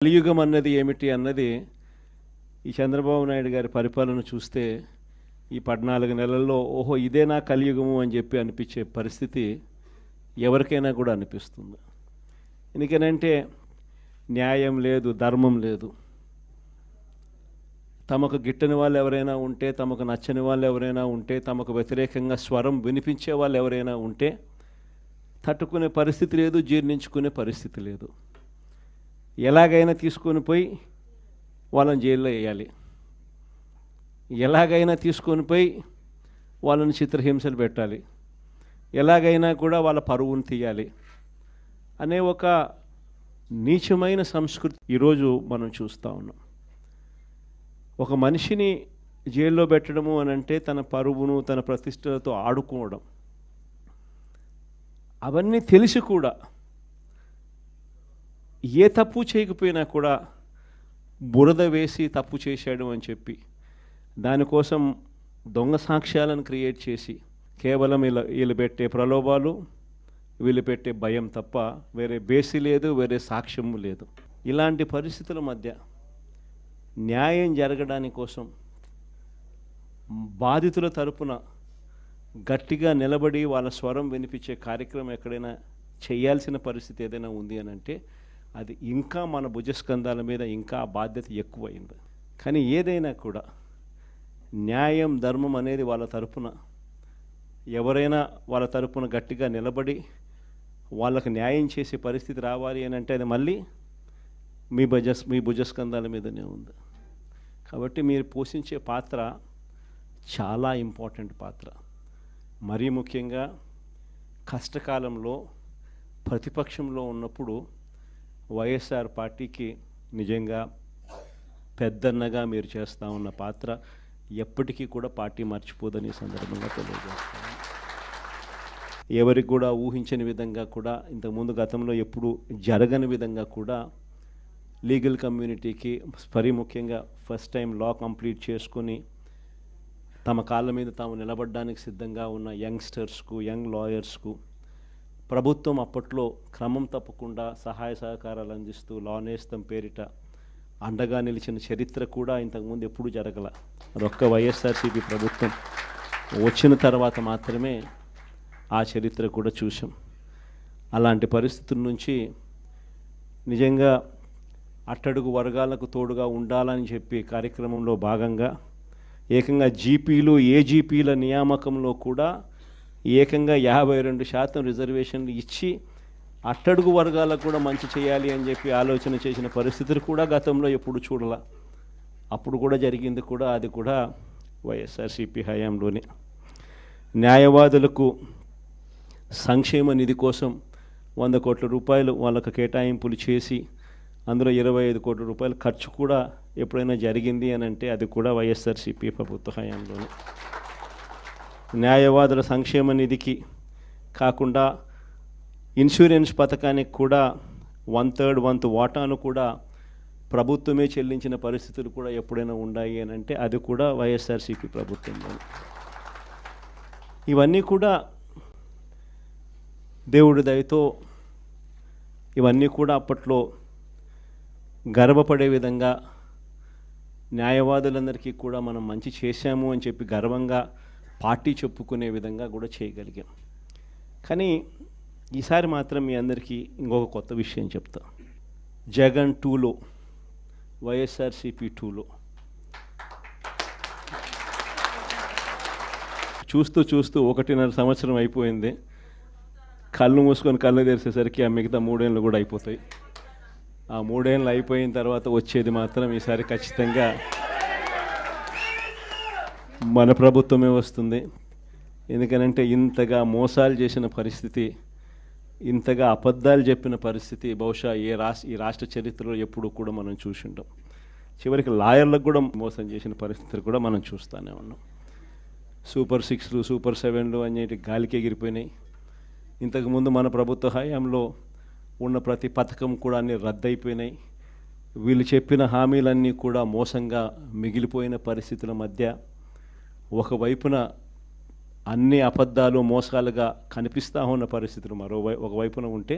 కలియుగం అన్నది ఏమిటి అన్నది ఈ చంద్రబాబు నాయుడు గారి పరిపాలన చూస్తే ఈ 14 నెలల్లో ఓహో ఇదేనా కలియుగము అని చెప్పి అనిపించే పరిస్థితి ఎవరికైనా కూడా అనిపిస్తుంది. ఎందుకనంటే న్యాయం లేదు, ధర్మం లేదు. తమకు గిట్టని వాళ్ళు ఎవరైనా ఉంటే, తమకు నచ్చని వాళ్ళు ఎవరైనా ఉంటే, తమకు వ్యతిరేకంగా స్వరం వినిపించే వాళ్ళు ఎవరైనా ఉంటే తట్టుకునే పరిస్థితి లేదు, జీర్ణించుకునే పరిస్థితి లేదు. ఎలాగైనా తీసుకొని పోయి వాళ్ళని జైల్లో వేయాలి, ఎలాగైనా తీసుకొని పోయి వాళ్ళని చిత్రహింసలు పెట్టాలి, ఎలాగైనా కూడా వాళ్ళ పరువును తీయాలి అనే ఒక నీచమైన సంస్కృతి ఈరోజు మనం చూస్తూ ఉన్నాం. ఒక మనిషిని జైల్లో పెట్టడము అని అంటే తన పరువును తన ప్రతిష్టలతో ఆడుకోవడం. అవన్నీ తెలిసి కూడా ఏ తప్పు చేయకపోయినా కూడా బురద వేసి తప్పు చేశాడు అని చెప్పి దానికోసం దొంగ సాక్ష్యాలను క్రియేట్ చేసి కేవలం వీళ్ళు పెట్టే ప్రలోభాలు, వీళ్ళు పెట్టే భయం తప్ప వేరే బేసి లేదు, వేరే సాక్ష్యము లేదు. ఇలాంటి పరిస్థితుల మధ్య న్యాయం జరగడానికి కోసం బాధితుల తరపున గట్టిగా నిలబడి వాళ్ళ స్వరం వినిపించే కార్యక్రమం ఎక్కడైనా చేయాల్సిన పరిస్థితి ఏదైనా ఉంది అని అంటే అది ఇంకా మన భుజస్కంధాల మీద ఇంకా బాధ్యత ఎక్కువైంది. కానీ ఏదైనా కూడా న్యాయం ధర్మం అనేది వాళ్ళ తరపున ఎవరైనా వాళ్ళ తరపున గట్టిగా నిలబడి వాళ్ళకు న్యాయం చేసే పరిస్థితి రావాలి అని అంటే అది మళ్ళీ మీ భుజస్కంధాల మీదనే ఉంది. కాబట్టి మీరు పోషించే పాత్ర చాలా ఇంపార్టెంట్ పాత్ర. మరీ ముఖ్యంగా కష్టకాలంలో ప్రతిపక్షంలో ఉన్నప్పుడు వైఎస్ఆర్ పార్టీకి నిజంగా పెద్దన్నగా మీరు చేస్తూ ఉన్న పాత్ర ఎప్పటికీ కూడా పార్టీ మర్చిపోదని సందర్భంగా తెలియజేస్తాను. ఎవరికి కూడా ఊహించని విధంగా కూడా ఇంతకుముందు గతంలో ఎప్పుడు జరగని విధంగా కూడా లీగల్ కమ్యూనిటీకి మరీ ముఖ్యంగా ఫస్ట్ టైం లా కంప్లీట్ చేసుకొని తమ కాళ్ళ మీద తాము నిలబడడానికి సిద్ధంగా ఉన్న యంగ్స్టర్స్కు, యంగ్ లాయర్స్కు ప్రభుత్వం అప్పట్లో క్రమం తప్పకుండా సహాయ సహకారాలు అందిస్తూ లా నేస్తం పేరిట అండగా నిలిచిన చరిత్ర కూడా ఇంతకుముందు ఎప్పుడూ జరగల. అదొక్క వైఎస్ఆర్సీపీ ప్రభుత్వం వచ్చిన తర్వాత మాత్రమే ఆ చరిత్ర కూడా చూసాం. అలాంటి పరిస్థితుల నుంచి నిజంగా అట్టడుగు వర్గాలకు తోడుగా ఉండాలని చెప్పి కార్యక్రమంలో భాగంగా ఏకంగా జీపీలు, ఏజీపీల నియామకంలో కూడా ఏకంగా 52% రిజర్వేషన్లు ఇచ్చి అట్టడుగు వర్గాలకు కూడా మంచి చేయాలి అని చెప్పి ఆలోచన చేసిన పరిస్థితులు కూడా గతంలో ఎప్పుడు చూడాల. అప్పుడు కూడా జరిగింది కూడా అది కూడా వైఎస్ఆర్సీపీ హయాంలోనే. న్యాయవాదులకు సంక్షేమ నిధి కోసం 100 కోట్ల రూపాయలు వాళ్ళకు కేటాయింపులు చేసి అందులో 25 కోట్ల రూపాయలు ఖర్చు కూడా ఎప్పుడైనా జరిగింది అని అంటే అది కూడా వైఎస్ఆర్సీపీ ప్రభుత్వ హయాంలోనే. న్యాయవాదుల సంక్షేమ నిధికి కాకుండా ఇన్సూరెన్స్ పథకానికి కూడా 1/3 వంతు వాటాను కూడా ప్రభుత్వమే చెల్లించిన పరిస్థితులు కూడా ఎప్పుడైనా ఉన్నాయి అని అంటే అది కూడా వైఎస్ఆర్సీపీ ప్రభుత్వంలో. ఇవన్నీ కూడా దేవుడి దయతో ఇవన్నీ కూడా అప్పట్లో గర్వపడే విధంగా న్యాయవాదులందరికీ కూడా మనం మంచి చేశాము అని చెప్పి గర్వంగా పార్టీ చెప్పుకునే విధంగా కూడా చేయగలిగాం. కానీ ఈసారి మాత్రం మీ అందరికీ ఇంకొక కొత్త విషయం చెప్తా. జగన్ 2లో, వైఎస్ఆర్సీపీ 2లో చూస్తూ 1.5 సంవత్సరం అయిపోయింది. కళ్ళు మూసుకొని కళ్ళు తెరిచేసరికి ఆ మిగతా 3 ఏళ్ళు కూడా అయిపోతాయి. ఆ 3 ఏళ్ళు అయిపోయిన తర్వాత వచ్చేది మాత్రం ఈసారి ఖచ్చితంగా మన ప్రభుత్వమే వస్తుంది. ఎందుకనంటే ఇంతగా మోసాలు చేసిన పరిస్థితి, ఇంతగా అబద్ధాలు చెప్పిన పరిస్థితి బహుశా ఈ రాష్ట్ర చరిత్రలో ఎప్పుడు కూడా మనం చూసి ఉంటాం. చివరికి లాయర్లకు కూడా మోసం చేసిన పరిస్థితులు కూడా మనం చూస్తూనే ఉన్నాం. సూపర్ 6లు, సూపర్ 7లు అనేటి గాలికి ఎగిరిపోయినాయి. ఇంతకుముందు మన ప్రభుత్వ హయాంలో ఉన్న ప్రతి పథకం కూడా అన్నీ రద్దయిపోయినాయి. వీళ్ళు చెప్పిన హామీలన్నీ కూడా మోసంగా మిగిలిపోయిన పరిస్థితుల మధ్య ఒకవైపున అన్ని అబద్ధాలు మోసాలుగా కనిపిస్తూ ఉన్న పరిస్థితులు ఒకవైపున ఉంటే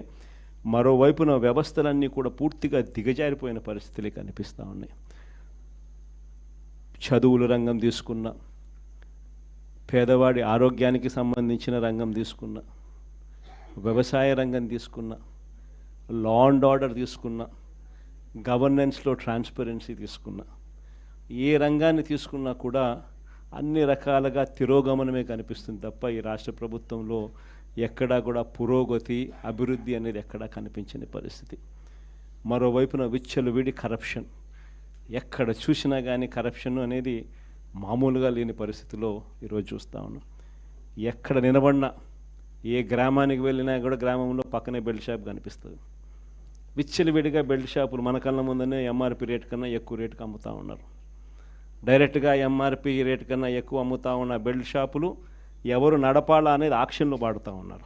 మరోవైపున వ్యవస్థలన్నీ కూడా పూర్తిగా దిగజారిపోయిన పరిస్థితులే కనిపిస్తూ ఉన్నాయి. చదువుల రంగం తీసుకున్న, పేదవాడి ఆరోగ్యానికి సంబంధించిన రంగం తీసుకున్న, వ్యవసాయ రంగం తీసుకున్న, లా అండ్ ఆర్డర్ తీసుకున్న, గవర్నెన్స్లో ట్రాన్స్పరెన్సీ తీసుకున్న, ఏ రంగాన్ని తీసుకున్నా కూడా అన్ని రకాలుగా తిరోగమనమే కనిపిస్తుంది తప్ప ఈ రాష్ట్ర ప్రభుత్వంలో ఎక్కడా కూడా పురోగతి, అభివృద్ధి అనేది ఎక్కడా కనిపించని పరిస్థితి. మరోవైపున విచ్చలవిడి కరప్షన్, ఎక్కడ చూసినా కానీ కరప్షన్ అనేది మామూలుగా లేని పరిస్థితిలో ఈరోజు చూస్తూ ఉన్నాం. ఎక్కడ నిలబడినా, ఏ గ్రామానికి వెళ్ళినా కూడా గ్రామంలో పక్కనే బెల్ట్ షాప్ కనిపిస్తుంది. విచ్చలవిడిగా బెల్ట్ షాపులు మన కళ్ళ ముందనే ఎంఆర్పి రేట్ కన్నా ఎక్కువ రేటుకి అమ్ముతూ ఉన్నారు. డైరెక్ట్గా ఎంఆర్పి రేట్ కన్నా ఎక్కువ అమ్ముతూ ఉన్న బెల్ట్ షాపులు ఎవరు నడపాలా అనేది ఆక్షన్లో పాడుతూ ఉన్నారు.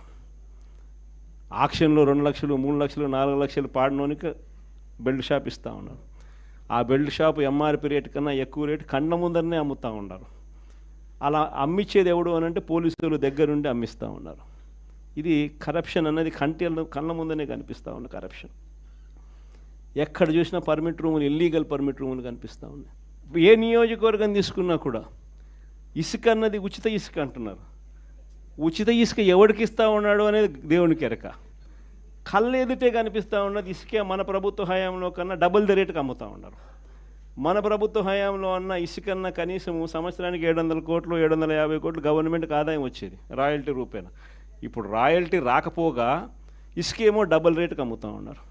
ఆక్షన్లో 2 లక్షలు, 3 లక్షలు, 4 లక్షలు పాడినోనికి బెల్ట్ షాప్ ఇస్తూ ఉన్నారు. ఆ బెల్ట్ షాపు ఎంఆర్పి రేట్ కన్నా ఎక్కువ రేటు కళ్ళ ముందరనే అమ్ముతూ ఉన్నారు. అలా అమ్మించేది ఎవడు అని అంటే పోలీసులు దగ్గరుండి అమ్మిస్తూ ఉన్నారు. ఇది కరప్షన్ అనేది కళ్ళ ముందనే కనిపిస్తూ ఉన్న కరప్షన్. ఎక్కడ చూసినా పర్మిట్ రూములు, ఇల్లీగల్ పర్మిట్ రూములు కనిపిస్తూ ఉన్నాయి. ఏ నియోజకవర్గం తీసుకున్నా కూడా ఇసుక అన్నది ఉచిత ఇసుక అంటున్నారు. ఉచిత ఇసుక ఎవరికి ఇస్తూ ఉన్నాడు అనేది దేవునికి ఎరక. కళ్ళు ఎదుటే కనిపిస్తూ ఉన్నది ఇసుకే మన ప్రభుత్వ హయాంలో కన్నా డబుల్ ద రేటుకి అమ్ముతూ ఉన్నారు. మన ప్రభుత్వ హయాంలో అన్న ఇసుకన్నా కనీసం సంవత్సరానికి 700 కోట్లు, 750 కోట్లు గవర్నమెంట్కి ఆదాయం వచ్చేది రాయల్టీ రూపేణ. ఇప్పుడు రాయల్టీ రాకపోగా ఇసుకేమో డబుల్ రేటుకి అమ్ముతూ ఉన్నారు.